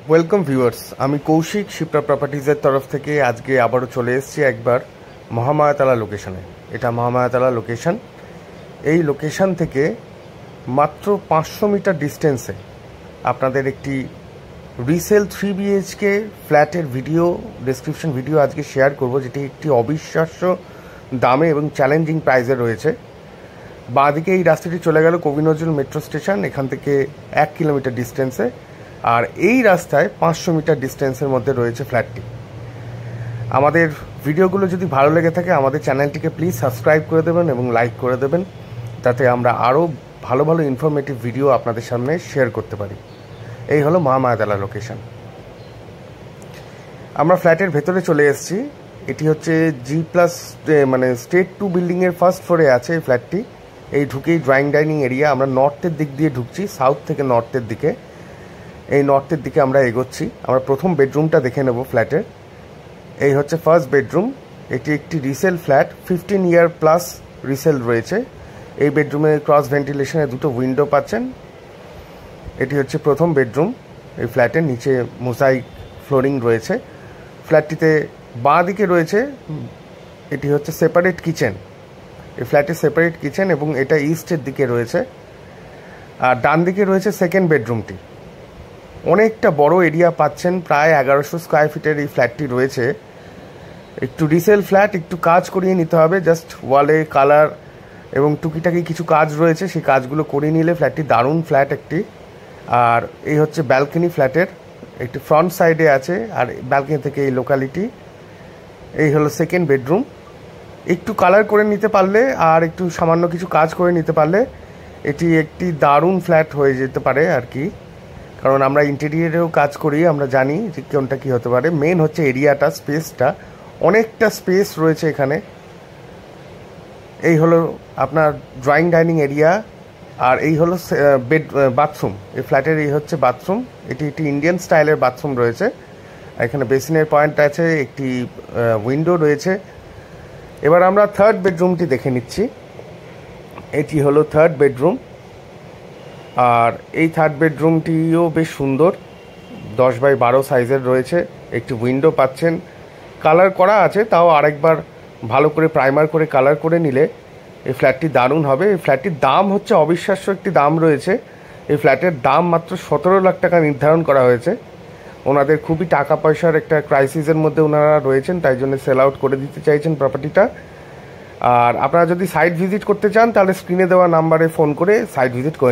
Welcome viewers, আমি কৌশিক শিপ্রা প্রপার্টিজের তরফ থেকে আজকে আবারও চলে এসেছি একবার মহামায়াতলা লোকেশনে। এটা মহামায়াতলা লোকেশন। এই লোকেশন থেকে মাত্র 500 মিটার ডিস্টেন্সে আপনাদের একটি রিসেল 3 BHK ফ্ল্যাটের ভিডিও ডেসক্রিপশন ভিডিও আজকে শেয়ার করব, যেটি একটি অবিশ্বাস্য দামে এবং চ্যালেঞ্জিং প্রাইসে রয়েছে। বাঁদিকে এই রাস্তাটি চলে গেল কবি নজরুল মেট্রো স্টেশন, এখান থেকে 1 কিলোমিটার ডিস্টেন্সে। আর এই রাস্তায় 500 মিটার ডিস্টেন্সের মধ্যে রয়েছে ফ্ল্যাটটি। আমাদের ভিডিওগুলো যদি ভালো লেগে থাকে আমাদের চ্যানেলটিকে প্লিজ সাবস্ক্রাইব করে দেবেন এবং লাইক করে দেবেন, যাতে আমরা আরও ভালো ভালো ইনফরমেটিভ ভিডিও আপনাদের সামনে শেয়ার করতে পারি। এই হলো মহামায়াতলা লোকেশন। আমরা ফ্ল্যাটের ভেতরে চলে এসেছি। এটি হচ্ছে G+ মানে স্টেট 2 বিল্ডিংয়ের ফার্স্ট ফ্লোরে আছে এই ফ্ল্যাটটি। এই ঢুকেই ড্রয়িং ডাইনিং এরিয়া। আমরা নর্থের দিক দিয়ে ঢুকছি, সাউথ থেকে নর্থের দিকে। এই নর্থের দিকে আমরা এগোচ্ছি। আমরা প্রথম বেডরুমটা দেখে নেব ফ্ল্যাটের। এই হচ্ছে ফার্স্ট বেডরুম। এটি একটি resale flat, 15 year plus resale রয়েছে। এই বেডরুমে ক্রস ভেন্টিলেশনের দুটো উইন্ডো পাচ্ছেন। এটি হচ্ছে প্রথম বেডরুম। এই ফ্ল্যাটের নিচে মোজাইক ফ্লোরিং রয়েছে। ফ্ল্যাটটিতে বাঁ দিকে রয়েছে, এটি হচ্ছে সেপারেট কিচেন। এই ফ্ল্যাটের সেপারেট কিচেন এবং এটা ইস্টের দিকে রয়েছে। আর ডান দিকে রয়েছে সেকেন্ড বেডরুমটি। অনেকটা বড় এরিয়া পাচ্ছেন, প্রায় 1100 স্কোয়ার ফিটের এই ফ্ল্যাটটি রয়েছে। একটু রিসেল ফ্ল্যাট, একটু কাজ করিয়ে নিতে হবে, জাস্ট ওয়ালে কালার এবং টুকিটাকি কিছু কাজ রয়েছে, সেই কাজগুলো করিয়ে নিলে ফ্ল্যাটটি দারুণ ফ্ল্যাট একটি। আর এই হচ্ছে ব্যালকনি ফ্ল্যাটের, একটি ফ্রন্ট সাইডে আছে আর ব্যালকনি থেকে এই লোকালিটি। এই হলো সেকেন্ড বেডরুম। একটু কালার করে নিতে পারলে আর একটু সামান্য কিছু কাজ করে নিতে পারলে এটি একটি দারুণ ফ্ল্যাট হয়ে যেতে পারে আর কি। কারণ আমরা ইন্টেরিয়ারেও কাজ করি, আমরা জানি যে কোনটা কী হতে পারে। মেন হচ্ছে এরিয়াটা, স্পেসটা, অনেকটা স্পেস রয়েছে এখানে। এই হলো আপনার ড্রয়িং ডাইনিং এরিয়া। আর এই হলো বাথরুম। এই ফ্ল্যাটের এই হচ্ছে বাথরুম। এটি একটি ইন্ডিয়ান স্টাইলের বাথরুম রয়েছে। এখানে বেসিনের পয়েন্ট আছে, একটি উইন্ডো রয়েছে। এবার আমরা থার্ড বেডরুমটি দেখে নিচ্ছি। এটি হলো থার্ড বেডরুম। আর এই থার্ড বেডরুমটিও বেশ সুন্দর, 10x12 সাইজের রয়েছে। একটি উইন্ডো পাচ্ছেন, কালার করা আছে, তাও আরেকবার ভালো করে প্রাইমার করে কালার করে নিলে এই ফ্ল্যাটটি দারুণ হবে। এই ফ্ল্যাটটির দাম হচ্ছে অবিশ্বাস্য একটি দাম রয়েছে। এই ফ্ল্যাটের দাম মাত্র 17 লাখ টাকা নির্ধারণ করা হয়েছে। ওনাদের খুবই টাকা পয়সার একটা ক্রাইসিসের মধ্যে ওনারা রয়েছেন, তাই জন্য সেল আউট করে দিতে চাইছেন প্রপার্টিটা। আর আপনারা যদি সাইট ভিজিট করতে চান তাহলে স্ক্রিনে দেওয়া নাম্বারে ফোন করে সাইট ভিজিট করে